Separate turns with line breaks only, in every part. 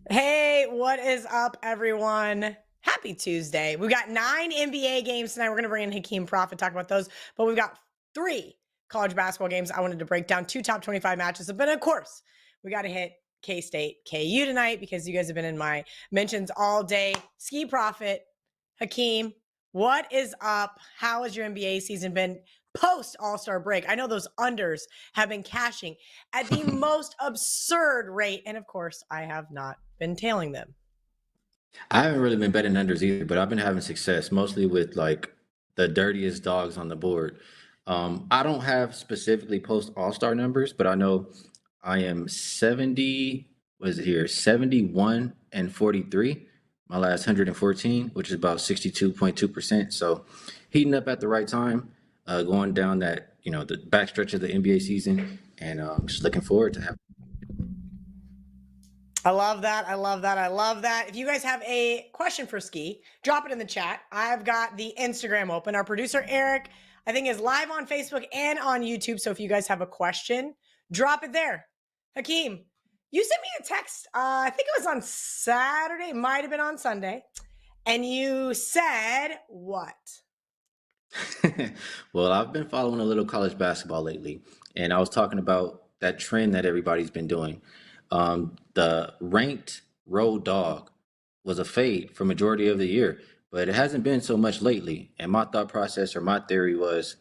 Hey, what is up, everyone? Happy Tuesday. We've got 9 NBA games tonight. We're going to bring in Hakeem Profit, talk about those. But we've got 3 college basketball games I wanted to break down, 2 top 25 matches. But of course, we got to hit K-State, KU tonight because you guys have been in my mentions all day. Ski Profit, Hakeem, what is up? How has your NBA season been post All-Star break? I know those unders have been cashing at the most absurd rate. And of course, I have not been tailing them.
I haven't really been betting unders either, but I've been having success mostly with like the dirtiest dogs on the board. I don't have specifically post all-star numbers, but I know I am 70, what is it here? 71 and 43. My last 114, which is about 62.2%. So heating up at the right time, going down that, the backstretch of the NBA season, and just looking forward to having.
I love that. I love that. I love that. If you guys have a question for Ski, drop it in the chat. I've got the Instagram open. Our producer, Eric, I think is live on Facebook and on YouTube. So if you guys have a question, drop it there. Hakeem, you sent me a text. I think it was on Saturday. It might have been on Sunday. And you said what?
Well, I've been following a little college basketball lately, and I was talking about that trend that everybody's been doing. The ranked road dog was a fade for majority of the year, but it hasn't been so much lately. And my thought process or my theory was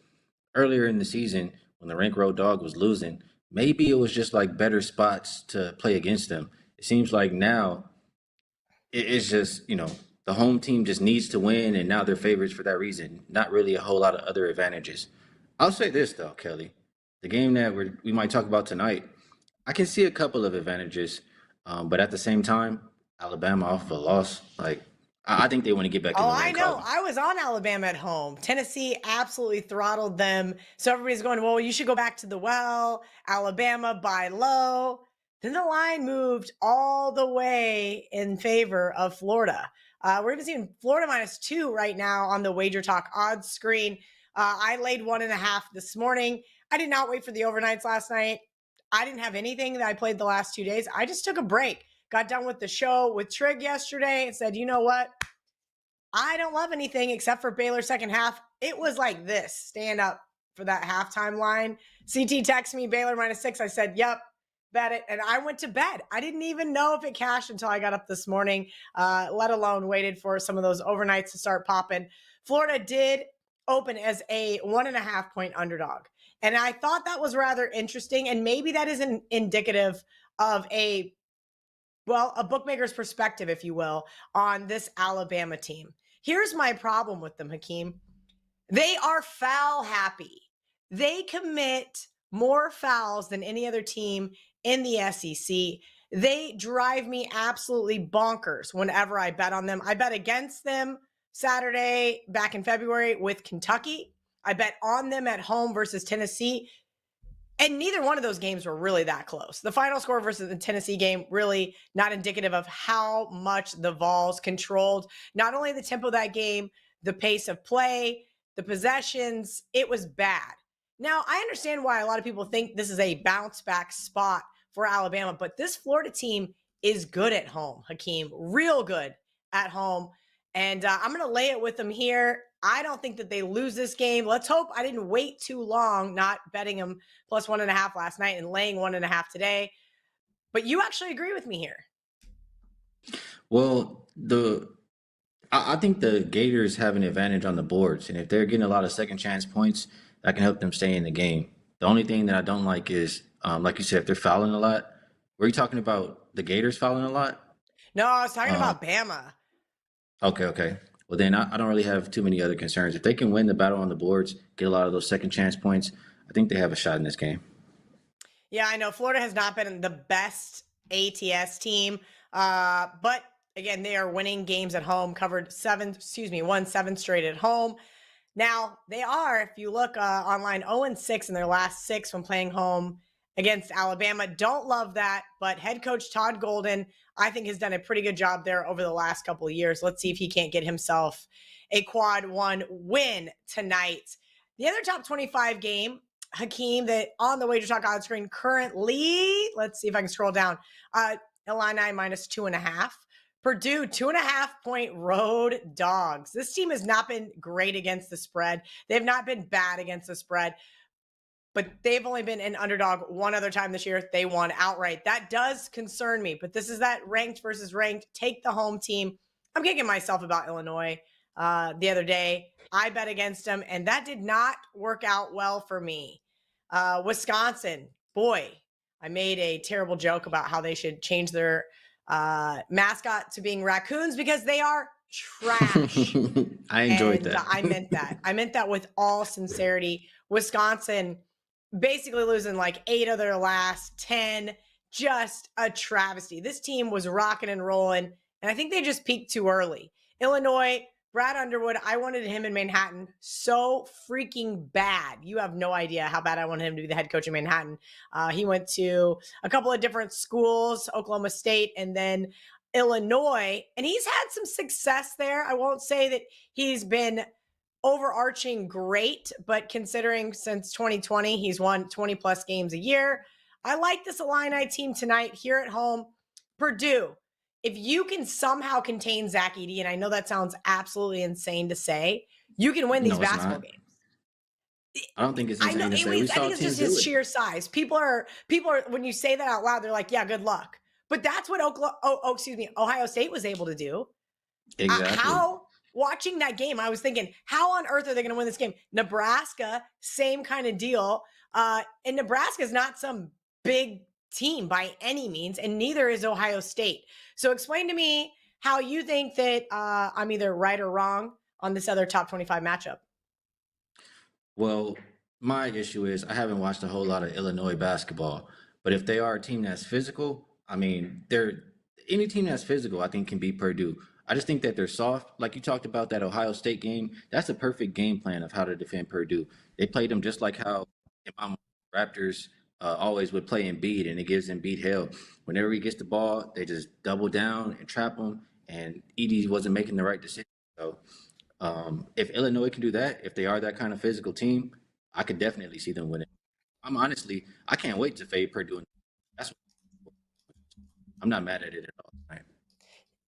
earlier in the season when the ranked road dog was losing, maybe it was just like better spots to play against them. It seems like now it's just the home team just needs to win, and now they're favorites for that reason. Not really a whole lot of other advantages. I'll say this though, Kelly, the game that we might talk about tonight, I can see a couple of advantages, but at the same time, Alabama off of a loss, like I think they want to get back in
Oh,
the
I
win
know.
column.
I was on Alabama at home. Tennessee absolutely throttled them. So everybody's going, well, you should go back to the well. Alabama buy low. Then the line moved all the way in favor of Florida. We're even seeing Florida -2 right now on the Wagertalk odds screen. I laid 1.5 this morning. I did not wait for the overnights last night. I didn't have anything that I played the last 2 days. I just took a break. Got done with the show with Trig yesterday and said, you know what? I don't love anything except for Baylor second half. It was like this, stand up for that halftime line. CT texted me Baylor -6. I said, yep, bet it. And I went to bed. I didn't even know if it cashed until I got up this morning, let alone waited for some of those overnights to start popping. Florida did open as a 1.5 point underdog. And I thought that was rather interesting. And maybe that is indicative of a bookmaker's perspective, if you will, on this Alabama team. Here's my problem with them, Hakeem. They are foul happy. They commit more fouls than any other team in the SEC. They drive me absolutely bonkers whenever I bet on them. I bet against them Saturday back in February with Kentucky. I bet on them at home versus Tennessee. And neither one of those games were really that close. The final score versus the Tennessee game really not indicative of how much the Vols controlled not only the tempo of that game, the pace of play, the possessions. It was bad. Now, I understand why a lot of people think this is a bounce back spot for Alabama, but this Florida team is good at home, Hakeem, real good at home. And I'm going to lay it with them here. I don't think that they lose this game. Let's hope I didn't wait too long not betting them plus 1.5 last night and laying 1.5 today. But you actually agree with me here.
Well, I think the Gators have an advantage on the boards, and if they're getting a lot of second chance points, that can help them stay in the game. The only thing that I don't like is, like you said, if they're fouling a lot. Were you talking about the Gators fouling a lot?
No, I was talking
Um,
about Bama.
okay, okay. Well, then I don't really have too many other concerns. If they can win the battle on the boards, get a lot of those second chance points, I think they have a shot in this game.
Yeah, I know Florida has not been the best ATS team, but again, they are winning games at home. Won 7 straight at home. Now they are, if you look online, 0-6 in their last 6 when playing home against Alabama. Don't love that, but head coach Todd Golden, I think, has done a pretty good job there over the last couple of years. Let's see if he can't get himself a quad 1 win tonight. The other top 25 game, Hakeem, that on the Wager Talk odds screen currently, let's see if I can scroll down. Illini -2.5. Purdue, 2.5-point road dogs. This team has not been great against the spread. They've not been bad against the spread, but they've only been an underdog one other time this year. They won outright. That does concern me, but this is that ranked versus ranked. Take the home team. I'm kicking myself about Illinois the other day. I bet against them, and that did not work out well for me. Wisconsin, boy, I made a terrible joke about how they should change their mascot to being raccoons because they are trash.
I enjoyed
And
that.
I meant that. I meant that with all sincerity. Wisconsin basically losing like 8 of their last 10. Just a travesty. This team was rocking and rolling, and I think they just peaked too early. Illinois, Brad Underwood, I wanted him in Manhattan so freaking bad. You have no idea how bad I wanted him to be the head coach in Manhattan. He went to a couple of different schools, Oklahoma State and then Illinois, and he's had some success there. I won't say that he's been overarching great, but considering since 2020, he's won 20 plus games a year. I like this Illini team tonight here at home. Purdue, if you can somehow contain Zach Edey, and I know that sounds absolutely insane to say, you can win these
No, it's
basketball
not.
games.
I don't think it's
I know
insane to say. We
I
saw
think it's
teams
just
do
his
it.
sheer size. People are when you say that out loud, they're like, yeah, good luck. But that's what Ohio State was able to do.
Exactly.
Watching that game, I was thinking, how on earth are they going to win this game? Nebraska, same kind of deal. And Nebraska is not some big team by any means, and neither is Ohio State. So explain to me how you think that I'm either right or wrong on this other top 25 matchup.
Well, my issue is I haven't watched a whole lot of Illinois basketball, but if they are a team that's physical, I mean, they're any team that's physical, I think can beat Purdue. I just think that they're soft. Like you talked about that Ohio State game, that's a perfect game plan of how to defend Purdue. They played them just like how my Raptors always would play Embiid, and it gives Embiid hell. Whenever he gets the ball, they just double down and trap him, and Edie wasn't making the right decision. So if Illinois can do that, if they are that kind of physical team, I could definitely see them winning. I can't wait to fade Purdue. That's I'm not mad at it at all. Right?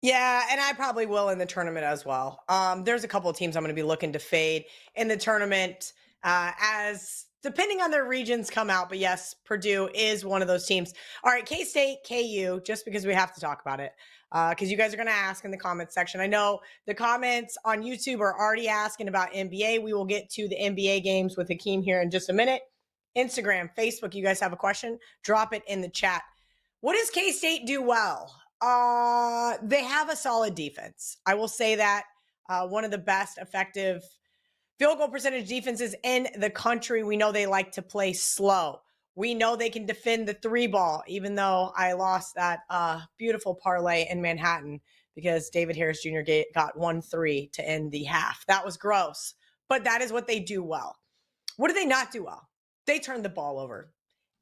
Yeah, and I probably will in the tournament as well. There's a couple of teams I'm going to be looking to fade in the tournament as depending on their regions come out. But yes, Purdue is one of those teams. All right, K-State, KU, just because we have to talk about it. Because you guys are going to ask in the comments section. I know the comments on YouTube are already asking about NBA. We will get to the NBA games with Hakeem here in just a minute. Instagram, Facebook, you guys have a question? Drop it in the chat. What does K-State do well? They have a solid defense. I will say that one of the best effective field goal percentage defenses in the country. We know they like to play slow. We know they can defend the 3-ball, even though I lost that beautiful parlay in Manhattan because David Harris Jr. got 1-3 to end the half. That was gross, but that is what they do well. What do they not do well? They turn the ball over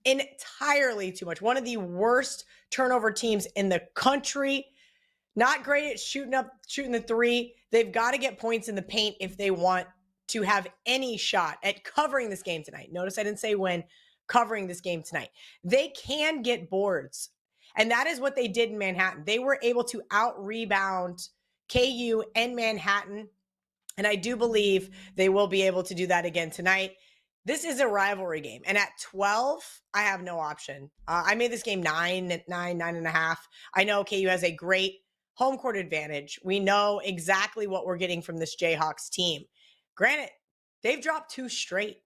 entirely too much. One of the worst turnover teams in the country. Not great at shooting the 3. They've got to get points in the paint if they want to have any shot at covering this game tonight. Notice I didn't say when, covering this game tonight. They can get boards. And that is what they did in Manhattan. They were able to out-rebound KU and Manhattan. And I do believe they will be able to do that again tonight. This is a rivalry game. And at 12, I have no option. I made this game 9.5. I know KU has a great home court advantage. We know exactly what we're getting from this Jayhawks team. Granted, they've dropped 2 straight.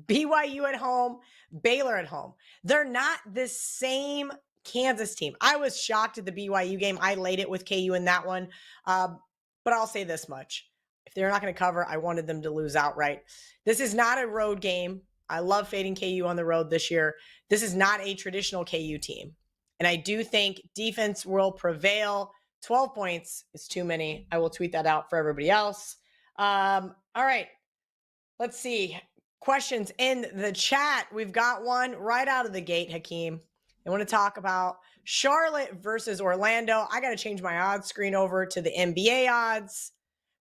BYU at home, Baylor at home. They're not the same Kansas team. I was shocked at the BYU game. I laid it with KU in that one. But I'll say this much. If they're not going to cover, I wanted them to lose outright. This is not a road game. I love fading KU on the road this year. This is not a traditional KU team. And I do think defense will prevail. 12 points is too many. I will tweet that out for everybody else. All right. Let's see. Questions in the chat. We've got one right out of the gate, Hakeem. I want to talk about Charlotte versus Orlando. I got to change my odds screen over to the NBA odds.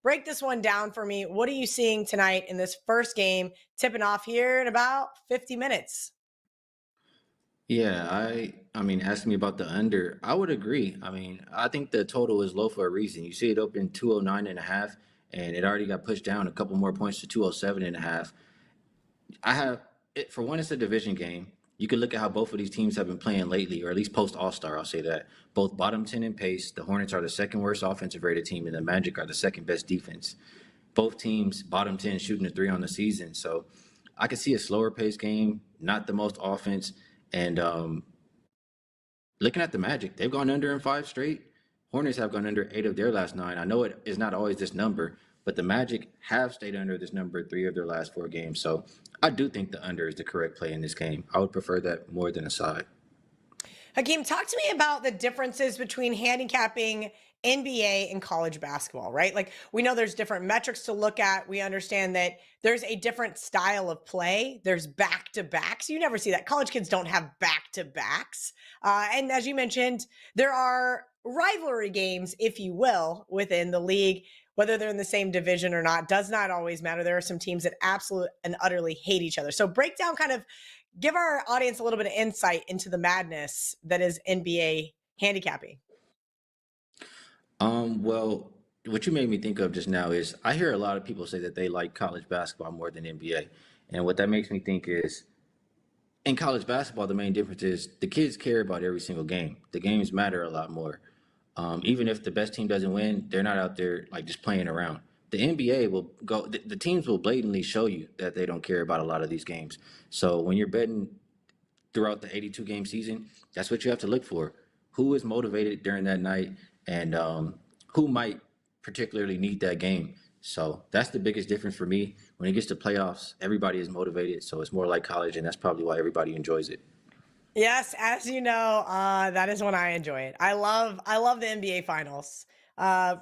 Break this one down for me. What are you seeing tonight in this first game, tipping off here in about 50 minutes?
Yeah, I mean, asking me about the under, I would agree. I mean, I think the total is low for a reason. You see it open 209 and a half, and it already got pushed down a couple more points to 207 and a half. I have it for one, it's a division game. You can look at how both of these teams have been playing lately, or at least post All-Star, I'll say that. Both bottom 10 in pace. The Hornets are the second worst offensive rated team, and the Magic are the second best defense. Both teams bottom 10 shooting a three on the season. So I could see a slower pace game, not the most offense. And looking at the Magic, they've gone under in five straight. Hornets have gone under eight of their last nine. I know it is not always this number, but the Magic have stayed under this number three of their last four games. So I do think the under is the correct play in this game. I would prefer that more than a side.
Hakeem, talk to me about the differences between handicapping NBA and college basketball, right? Like we know there's different metrics to look at. We understand that there's a different style of play. There's back to backs. You never see that. College kids don't have back to backs. And as you mentioned, there are rivalry games, if you will, within the league. Whether they're in the same division or not does not always matter. There are some teams that absolutely and utterly hate each other. So break down kind of give our audience a little bit of insight into the madness that is NBA handicapping.
Well, what you made me think of just now is I hear a lot of people say that they like college basketball more than NBA. And what that makes me think is in college basketball, the main difference is the kids care about every single game. The games matter a lot more. Even if the best team doesn't win, they're not out there like just playing around. The NBA will go, the teams will blatantly show you that they don't care about a lot of these games. So when you're betting throughout the 82 game season, that's what you have to look for. Who is motivated during that night and who might particularly need that game. So that's the biggest difference for me. When it gets to playoffs, everybody is motivated. So it's more like college, and that's probably why everybody enjoys it.
Yes, as you know, that is when I enjoy it. I love the NBA finals. Uh,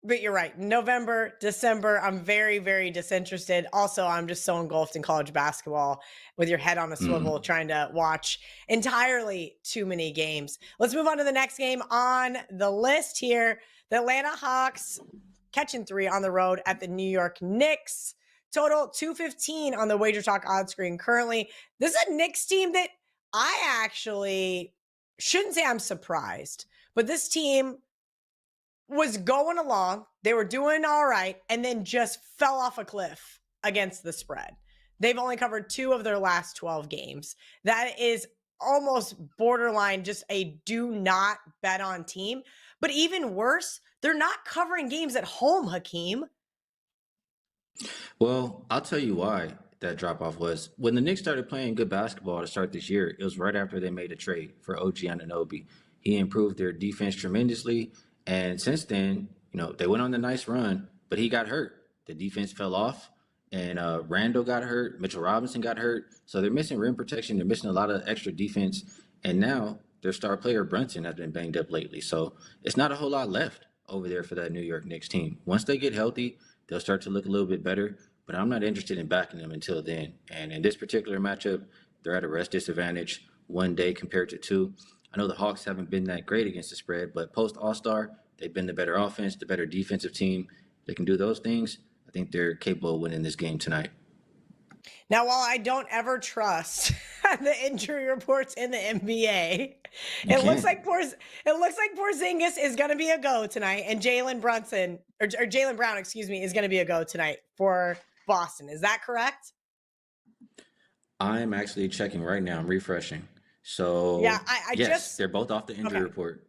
but you're right. November, December, I'm very, very disinterested. Also, I'm just so engulfed in college basketball with your head on a swivel,
Mm.
trying to watch entirely too many games. Let's move on to the next game on the list here. The Atlanta Hawks catching three on the road at the New York Knicks. Total 215 on the Wagertalk odds screen currently. This is a Knicks team that I actually shouldn't say I'm surprised, but this team was going along. They were doing all right and then just fell off a cliff against the spread. They've only covered two of their last 12 games. That is almost borderline just a do not bet on team. But even worse, they're not covering games at home, Hakeem.
Well, I'll tell you why that drop off was. When the Knicks started playing good basketball to start this year, it was right after they made a trade for OG Anunoby. He improved their defense tremendously. And since then, they went on the nice run, but he got hurt. The defense fell off, and Randall got hurt. Mitchell Robinson got hurt. So they're missing rim protection. They're missing a lot of extra defense. And now their star player, Brunson, has been banged up lately. So it's not a whole lot left over there for that New York Knicks team. Once they get healthy, they'll start to look a little bit better, but I'm not interested in backing them until then. And in this particular matchup, they're at a rest disadvantage one day compared to two. I know the Hawks haven't been that great against the spread, but post All-Star, they've been the better offense, the better defensive team. They can do those things. I think they're capable of winning this game tonight.
Now, while I don't ever trust the injury reports in the NBA,
You
it looks
can't.
like Porzingis is going to be a go tonight, and Jalen Brunson or Jalen Brown, excuse me, is going to be a go tonight for Boston. Is that correct?
I'm actually checking right now. I'm refreshing.
Yeah,
So,
I
yes,
just
they're both off the injury
okay.
report.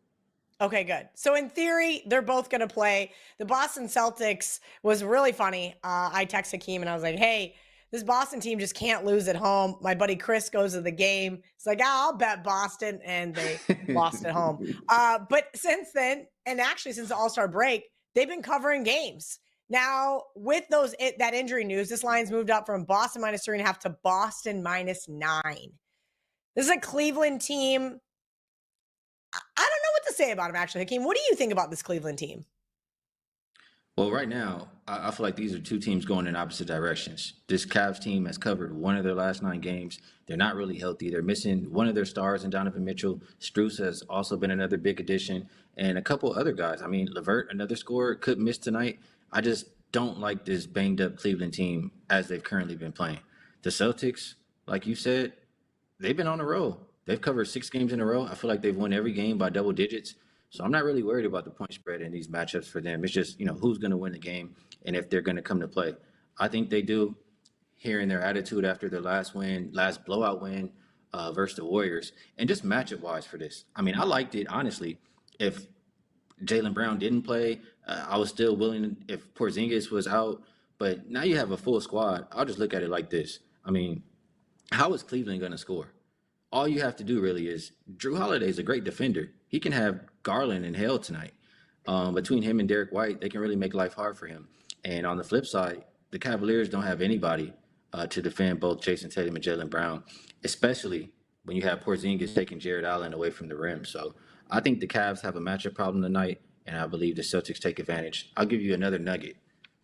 Okay, good. So in theory, they're both going to play. The Boston Celtics was really funny. I texted Hakeem and I was like, hey, this Boston team just can't lose at home. My buddy Chris goes to the game. It's like, I'll bet Boston. And they lost at home. But since then, and actually since the All-Star break, they've been covering games. Now, with that injury news, this line's moved up from Boston -3.5 to Boston -9. This is a Cleveland team. I don't know what to say about him, actually. Hakeem, what do you think about this Cleveland team?
Well, right now, I feel like these are two teams going in opposite directions. This Cavs team has covered one of their last nine games. They're not really healthy. They're missing one of their stars in Donovan Mitchell. Strus has also been another big addition, and a couple other guys. I mean, Levert, another scorer, could miss tonight. I just don't like this banged up Cleveland team as they've currently been playing. The Celtics, like you said, they've been on a roll. They've covered 6 games in a row. I feel like they've won every game by double digits. So I'm not really worried about the point spread in these matchups for them. It's just, who's going to win the game and if they're going to come to play. I think they do, hearing their attitude after their last blowout win versus the Warriors, and just matchup wise for this. I mean, I liked it, honestly. If Jaylen Brown didn't play, I was still willing if Porzingis was out. But now you have a full squad. I'll just look at it like this. I mean, how is Cleveland going to score? All you have to do really is Drew Holiday is a great defender. He can have Garland and Hale tonight. Between him and Derek White, they can really make life hard for him. And on the flip side, the Cavaliers don't have anybody to defend both Jason Tatum and Jaylen Brown, especially when you have Porzingis taking Jared Allen away from the rim. So I think the Cavs have a matchup problem tonight, and I believe the Celtics take advantage. I'll give you another nugget.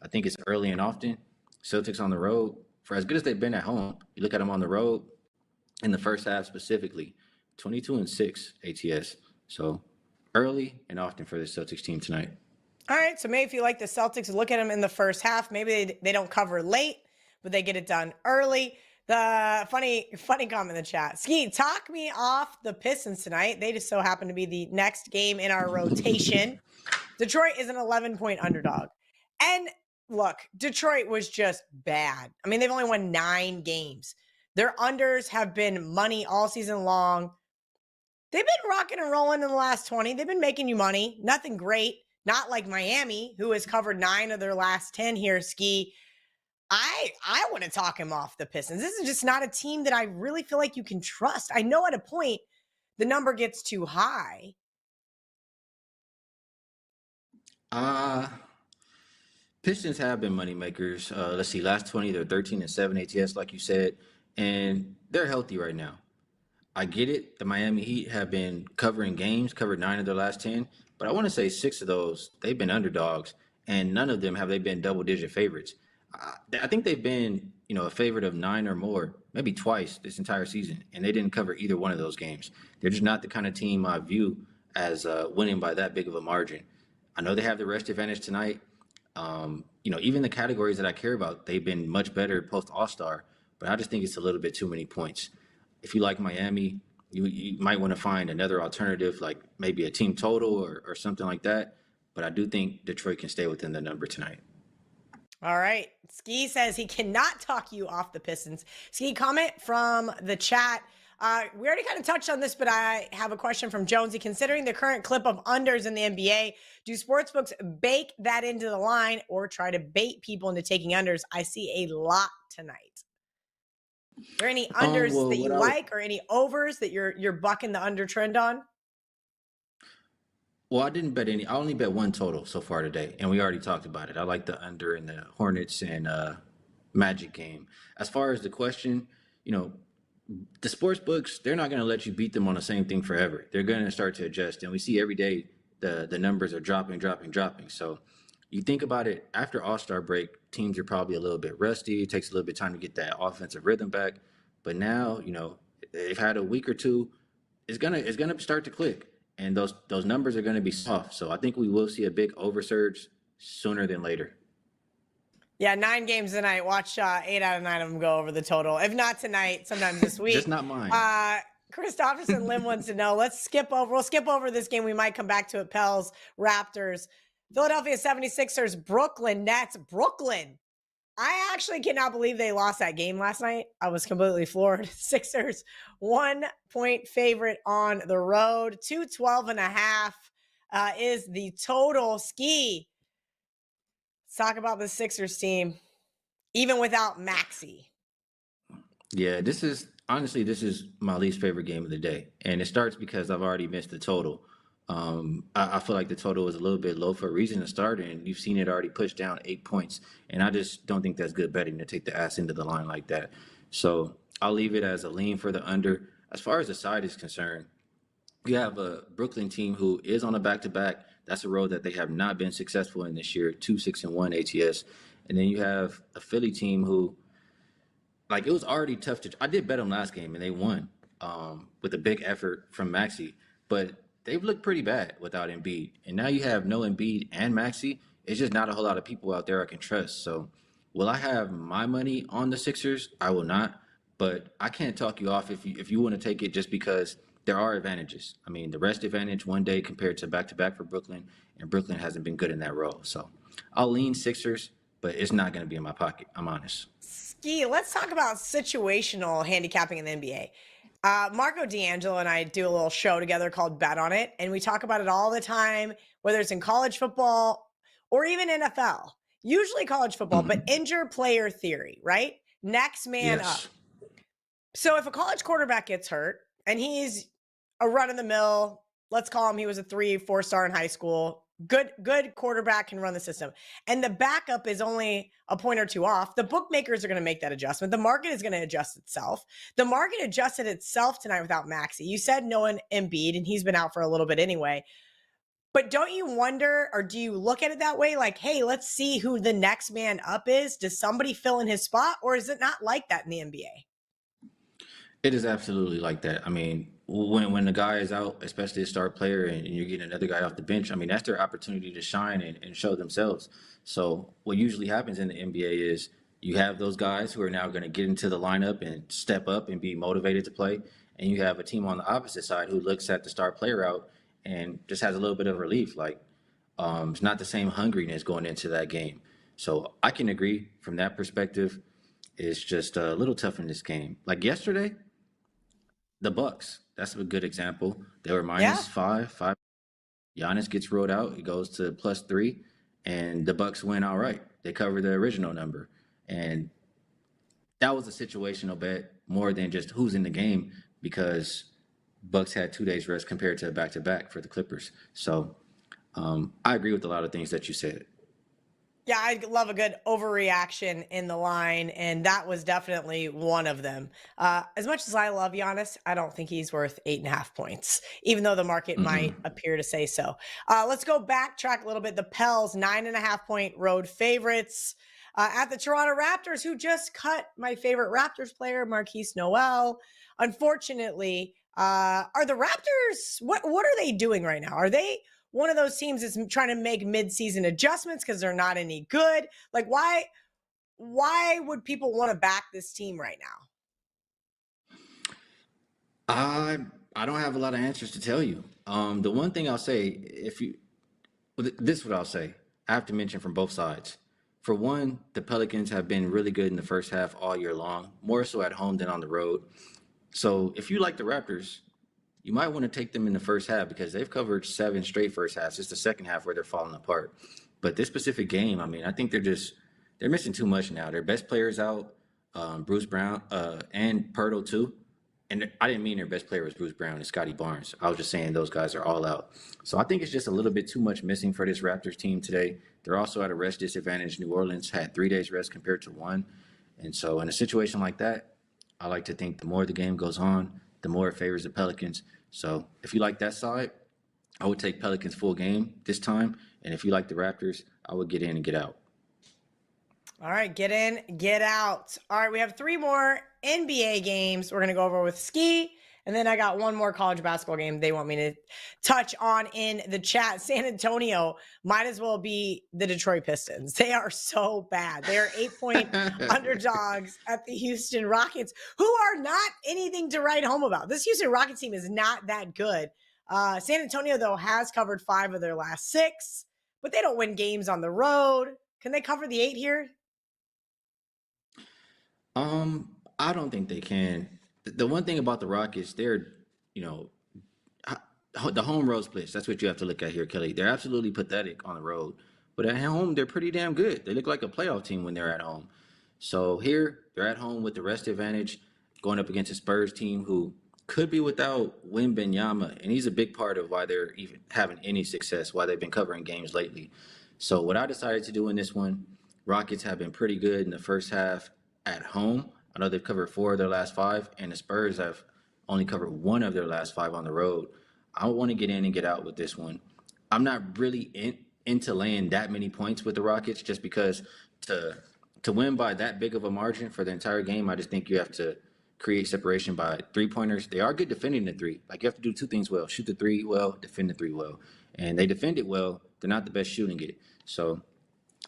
I think it's early and often. Celtics on the road, for as good as they've been at home, you look at them on the road in the first half specifically, 22-6 ATS. So early and often for the Celtics team tonight.
All right, so maybe if you like the Celtics, look at them in the first half. Maybe they don't cover late, but they get it done early. The funny comment in the chat. Ski, talk me off the Pistons tonight. They just so happen to be the next game in our rotation. Detroit is an 11-point underdog. And look, Detroit was just bad. I mean, they've only won 9 games. Their unders have been money all season long. They've been rocking and rolling in the last 20. They've been making you money. Nothing great. Not like Miami, who has covered 9 of their last 10 here, Ski. I want to talk him off the Pistons. This is just not a team that I really feel like you can trust. I know at a point the number gets too high.
Pistons have been money makers. Let's see, last 20, they're 13-7 ATS, like you said, and they're healthy right now. I get it. The Miami Heat have been covering games, covered 9 of their last 10, but I want to say 6 of those, they've been underdogs, and none of them have they been double-digit favorites. I think they've been, a favorite of 9 or more, maybe twice this entire season, and they didn't cover either one of those games. They're just not the kind of team I view as winning by that big of a margin. I know they have the rest advantage tonight. Even the categories that I care about, they've been much better post All-Star, but I just think it's a little bit too many points. If you like Miami, you might want to find another alternative, like maybe a team total or something like that. But I do think Detroit can stay within the number tonight.
All right. Ski says he cannot talk you off the Pistons. Ski, comment from the chat. We already kind of touched on this, but I have a question from Jonesy. Considering the current clip of unders in the NBA, do sportsbooks bake that into the line or try to bait people into taking unders? I see a lot tonight. Are there any unders that you like or any overs that you're bucking the under trend on?
Well, I didn't bet any. I only bet one total so far today, and we already talked about it. I like the under in the Hornets and Magic game. As far as the question, the sports books, they're not going to let you beat them on the same thing forever. They're going to start to adjust, and we see every day the numbers are dropping. So you think about it, after All-Star break, teams are probably a little bit rusty. It takes a little bit of time to get that offensive rhythm back. But now, they've had a week or two. It's gonna start to click, and those numbers are going to be soft. So I think we will see a big oversurge sooner than later.
Yeah, 9 games tonight. Watch 8 out of 9 of them go over the total. If not tonight, sometimes this week.
Just not mine.
Christopherson Lim wants to know. We'll skip over this game. We might come back to it. Pels, Raptors, Philadelphia 76ers, Brooklyn Nets. Brooklyn. I actually cannot believe they lost that game last night. I was completely floored. Sixers, 1-point favorite on the road. 212.5 is the total. Ski. Let's talk about the Sixers team, even without Maxey.
Yeah, this is my least favorite game of the day. And it starts because I've already missed the total. I feel like the total was a little bit low for a reason to start, and you've seen it already pushed down 8 points. And I just don't think that's good betting to take the ass into the line like that. So I'll leave it as a lean for the under. As far as the side is concerned, you have a Brooklyn team who is on a back-to-back. That's a road that they have not been successful in this year, 2-6-1 ATS. And then you have a Philly team who, it was already tough I did bet them last game, and they won with a big effort from Maxey. But they've looked pretty bad without Embiid. And now you have no Embiid and Maxey. It's just not a whole lot of people out there I can trust. So will I have my money on the Sixers? I will not. but I can't talk you off if you want to take it just because there are advantages. I mean, the rest advantage one day compared to back to back for Brooklyn, and Brooklyn hasn't been good in that role. So I'll lean Sixers, but it's not going to be in my pocket. I'm honest.
Ski, let's talk about situational handicapping in the NBA. Marco D'Angelo and I do a little show together called Bet on It, and we talk about it all the time, whether it's in college football or even NFL. Usually college football, but
Mhm.
injured player theory, right? Next man up.
Yes.
So if a college quarterback gets hurt and he's a run of the mill, let's call him, he was a 3-4 star in high school. Good quarterback can run the system. And the backup is only a point or two off. The bookmakers are going to make that adjustment. The market is going to adjust itself. The market adjusted itself tonight without Maxey. You said no one Embiid, and he's been out for a little bit anyway. But don't you wonder, or do you look at it that way? Like, hey, let's see who the next man up is. Does somebody fill in his spot, or is it not like that in the NBA?
It is absolutely like that. I mean, when the guy is out, especially a star player, and you're getting another guy off the bench, I mean, that's their opportunity to shine and show themselves. So what usually happens in the NBA is you have those guys who are now going to get into the lineup and step up and be motivated to play, and you have a team on the opposite side who looks at the star player out and just has a little bit of relief. Like it's not the same hungriness going into that game. So I can agree from that perspective. It's just a little tough in this game. Like yesterday, the Bucks. That's a good example. They were
Yeah.
minus five. Giannis gets rolled out. It goes to +3, and the Bucks win outright. They cover the original number, and that was a situational bet more than just who's in the game because Bucks had 2 days rest compared to back to back for the Clippers. So I agree with a lot of things that you said.
Yeah, I love a good overreaction in the line, and that was definitely one of them. As much as I love Giannis, I don't think he's worth 8.5 points, even though the market might
Mm-mm.
appear to say so. Let's go backtrack a little bit. The Pels, 9.5 point road favorites at the Toronto Raptors, who just cut my favorite Raptors player, Marquise Noel. Unfortunately, are the Raptors, what are they doing right now? Are they one of those teams that's trying to make mid-season adjustments because they're not any good? Like, why would people want to back this team right now?
I I don't have a lot of answers to tell you. The one thing I'll say, if you well, this is what I'll say. I have to mention from both sides. For one, the Pelicans have been really good in the first half all year long, more so at home than on the road. So if you like the Raptors, you might want to take them in the first half because they've covered 7 straight first halves. It's the second half where they're falling apart. But this specific game, I mean, I think they're missing too much now. Their best players out, Bruce Brown and Purtle too. And I didn't mean their best player was Bruce Brown and Scotty Barnes. I was just saying those guys are all out. So I think it's just a little bit too much missing for this Raptors team today. They're also at a rest disadvantage. New Orleans had 3 days rest compared to one. And so in a situation like that, I like to think the more the game goes on, the more it favors the Pelicans. So if you like that side, I would take Pelicans full game this time. And if you like the Raptors, I would get in and get out.
All right, get in, get out. All right, we have three more NBA games we're going to go over with Ski. And then I got one more college basketball game they want me to touch on in the chat. San Antonio might as well be the Detroit Pistons. They are so bad. They are 8 point underdogs at the Houston Rockets, who are not anything to write home about. This Houston Rockets team is not that good. San Antonio, though, has covered 5 of their last 6, but they don't win games on the road. Can they cover the 8 here?
I don't think they can. The one thing about the Rockets, they're, you know, the home road splits. That's what you have to look at here, Kelly. They're absolutely pathetic on the road, but at home they're pretty damn good. They look like a playoff team when they're at home. So here they're at home with the rest advantage, going up against a Spurs team who could be without Wimbenyama, and he's a big part of why they're even having any success, why they've been covering games lately. So what I decided to do in this one, Rockets have been pretty good in the first half at home. I know they've covered 4 of their last 5, and the Spurs have only covered 1 of their last 5 on the road. I want to get in and get out with this one. I'm not really into laying that many points with the Rockets just because to to win by that big of a margin for the entire game, I just think you have to create separation by 3 pointers. They are good defending the three. Like you have to do 2 things well: shoot the three well, defend the three well. And they defend it well. They're not the best shooting it. So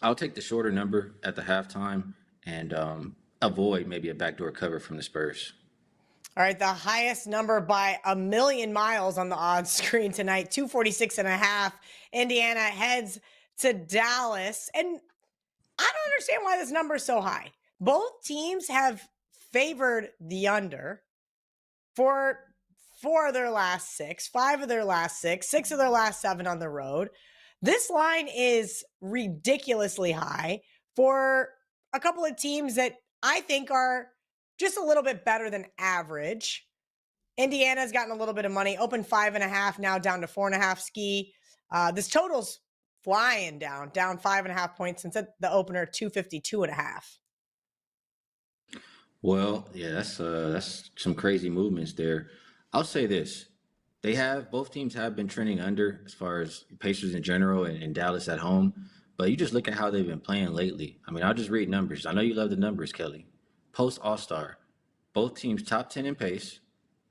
I'll take the shorter number at the halftime and avoid maybe a backdoor cover from the Spurs.
All right, the highest number by a million miles on the odds screen tonight, 246.5. Indiana heads to Dallas. And I don't understand why this number is so high. Both teams have favored the under for 4 of their last 6, 5 of their last 6, 6 of their last 7 on the road. This line is ridiculously high for a couple of teams that I think are just a little bit better than average. Indiana's gotten a little bit of money, open 5.5, now down to 4.5. Ski. This total's flying down 5.5 points since the opener, 252.5.
Well, yeah, that's some crazy movements there. I'll say this. Both teams have been trending under as far as Pacers in general and Dallas at home. But you just look at how they've been playing lately. I mean, I'll just read numbers. I know you love the numbers, Kelly. Post All-Star, both teams top 10 in pace,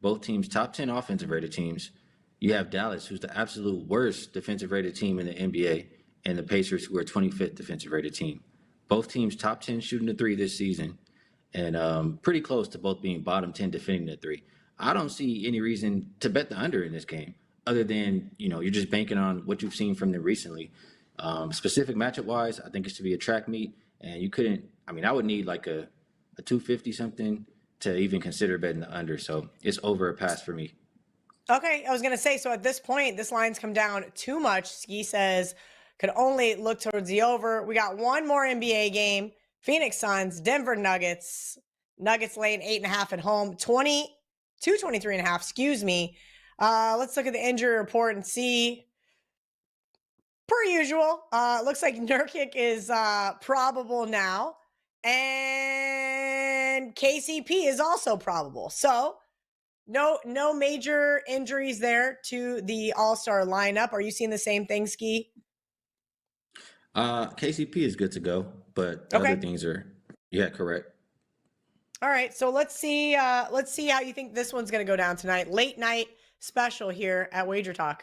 both teams top 10 offensive rated teams. You have Dallas, who's the absolute worst defensive rated team in the NBA, and the Pacers, who are 25th defensive rated team. Both teams top 10 shooting the three this season, and pretty close to both being bottom 10 defending the three. I don't see any reason to bet the under in this game, other than you're just banking on what you've seen from them recently. Specific matchup wise, I think it's to be a track meet, and you couldn't. I mean, I would need like a 250 something to even consider betting the under. So it's over a pass for me.
Okay, I was going to say, so at this point, this line's come down too much. Ski says could only look towards the over. We got one more NBA game. Phoenix Suns, Denver Nuggets. Nuggets laying 8.5 at home. 23.5, excuse me. Let's look at the injury report and see. Per usual, looks like Nurkic is probable now. And KCP is also probable. So no major injuries there to the All-Star lineup. Are you seeing the same thing, Ski?
KCP is good to go, but the other things are, correct.
All right, so let's see how you think this one's going to go down tonight. Late night special here at Wagertalk.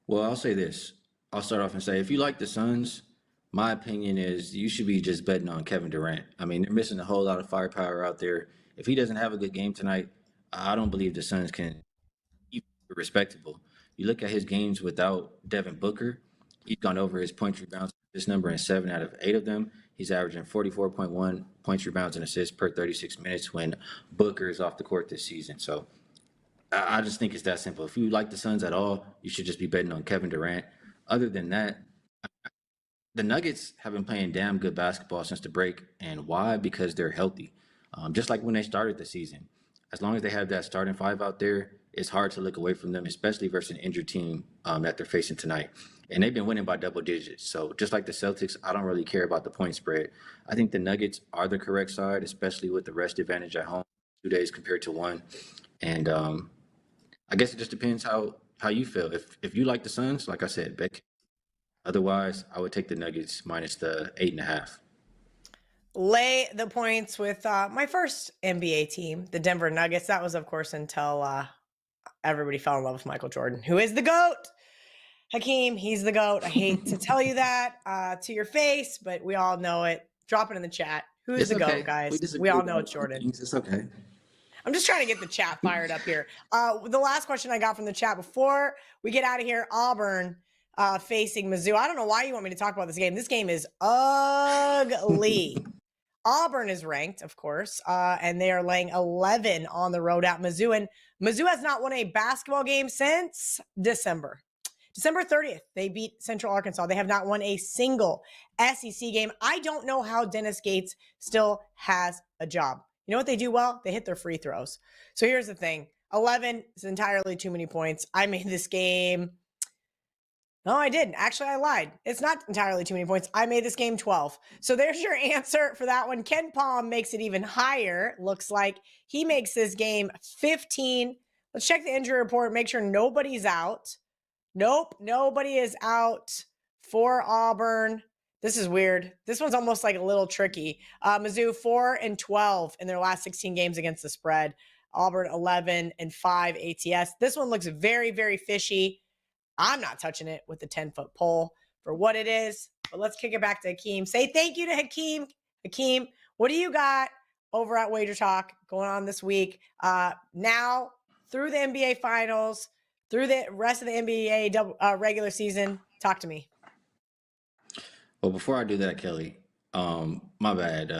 Well, I'll say this. I'll start off and say, if you like the Suns, my opinion is you should be just betting on Kevin Durant. I mean, they're missing a whole lot of firepower out there. If he doesn't have a good game tonight, I don't believe the Suns can keep it respectable. You look at his games without Devin Booker, he's gone over his points, rebounds, this number in 7 out of 8 of them. He's averaging 44.1 points, rebounds, and assists per 36 minutes when Booker is off the court this season. So I just think it's that simple. If you like the Suns at all, you should just be betting on Kevin Durant. Other than that, the Nuggets have been playing damn good basketball since the break. And why? Because they're healthy. Just like when they started the season. As long as they have that starting five out there, it's hard to look away from them, especially versus an injured team that they're facing tonight. And they've been winning by double digits. So just like the Celtics, I don't really care about the point spread. I think the Nuggets are the correct side, especially with the rest advantage at home, 2 days compared to 1. And I guess it just depends how you feel. If you like the Suns, like I said, bet. Otherwise, I would take the Nuggets minus the 8.5.
Lay the points with my first NBA team, the Denver Nuggets. That was, of course, until everybody fell in love with Michael Jordan, who is the GOAT. Hakeem, he's the GOAT. I hate to tell you that to your face, but we all know it. Drop it in the chat. Who's
It's
the
okay.
GOAT, guys? We all know it's Jordan.
It's okay.
I'm just trying to get the chat fired up here. The last question I got from the chat before we get out of here, Auburn facing Mizzou. I don't know why you want me to talk about this game. This game is ugly. Auburn is ranked, of course, and they are laying 11 on the road at Mizzou. And Mizzou has not won a basketball game since December 30th. They beat Central Arkansas. They have not won a single SEC game. I don't know how Dennis Gates still has a job. You know what they do well? They hit their free throws. So here's the thing. 11 is entirely too many points. I made this game. No, I didn't. Actually, I lied. It's not entirely too many points. I made this game 12. So there's your answer for that one. Ken Palm makes it even higher. Looks like he makes this game 15. Let's check the injury report. Make sure nobody's out. Nope, nobody is out for Auburn. This is weird. This one's almost like a little tricky. Mizzou 4-12 in their last 16 games against the spread. Auburn 11-5 ATS. This one looks very, very fishy. I'm not touching it with the 10-foot pole for what it is. But let's kick it back to Hakeem. Say thank you to Hakeem. Hakeem, What do you got over at Wager Talk going on this week? Now through the NBA Finals, through the rest of the NBA regular season. Talk to me.
Well, before I do that, Kelly, my bad.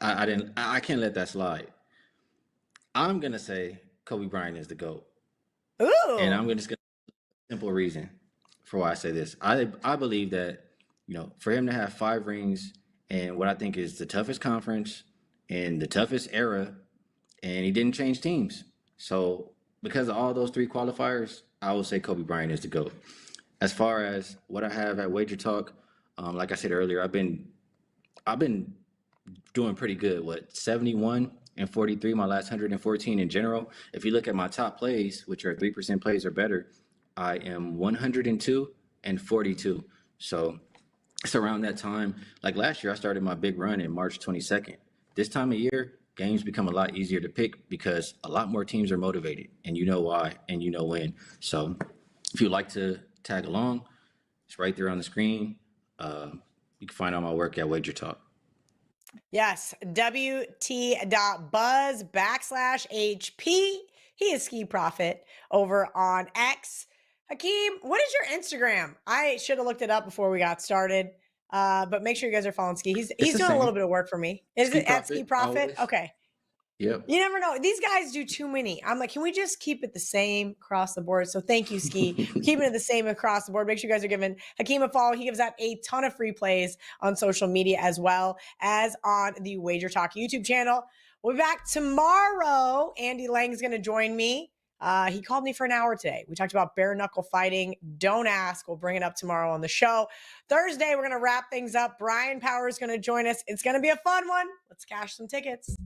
I can't let that slide. I'm gonna say Kobe Bryant is the GOAT. And
Ooh.
I'm just gonna simple reason for why I say this. I believe that, for him to have 5 rings and what I think is the toughest conference and the toughest era, and he didn't change teams. So because of all those 3 qualifiers, I will say Kobe Bryant is the GOAT. As far as what I have at Wager Talk, like I said earlier, I've been doing pretty good. What, 71 and 43, my last 114 in general. If you look at my top plays, which are 3% plays or better, I am 102 and 42. So it's around that time. Like last year, I started my big run in March 22nd. This time of year, games become a lot easier to pick because a lot more teams are motivated, and you know why, and you know when. So if you'd like to tag along, it's right there on the screen. You can find all my work at Wager Talk.
Yes, wt.buzz/HP. He is Ski Profit over on X. Hakeem, what is your Instagram? I should have looked it up before we got started, but make sure you guys are following Ski. He's
It's the
doing a little
same.
bit of work for me. Is
Ski
it at Ski
Profit,
Profit?
always.
Okay.
Yep.
You never know. These guys do too many. I'm like, can we just keep it the same across the board? So thank you, Ski, for keeping it the same across the board. Make sure you guys are giving Hakeem a follow. He gives out a ton of free plays on social media as well as on the Wager Talk YouTube channel. We'll be back tomorrow. Andy Lang's going to join me. He called me for an hour today. We talked about bare knuckle fighting. Don't ask. We'll bring it up tomorrow on the show. Thursday, we're going to wrap things up. Brian Power is going to join us. It's going to be a fun one. Let's cash some tickets.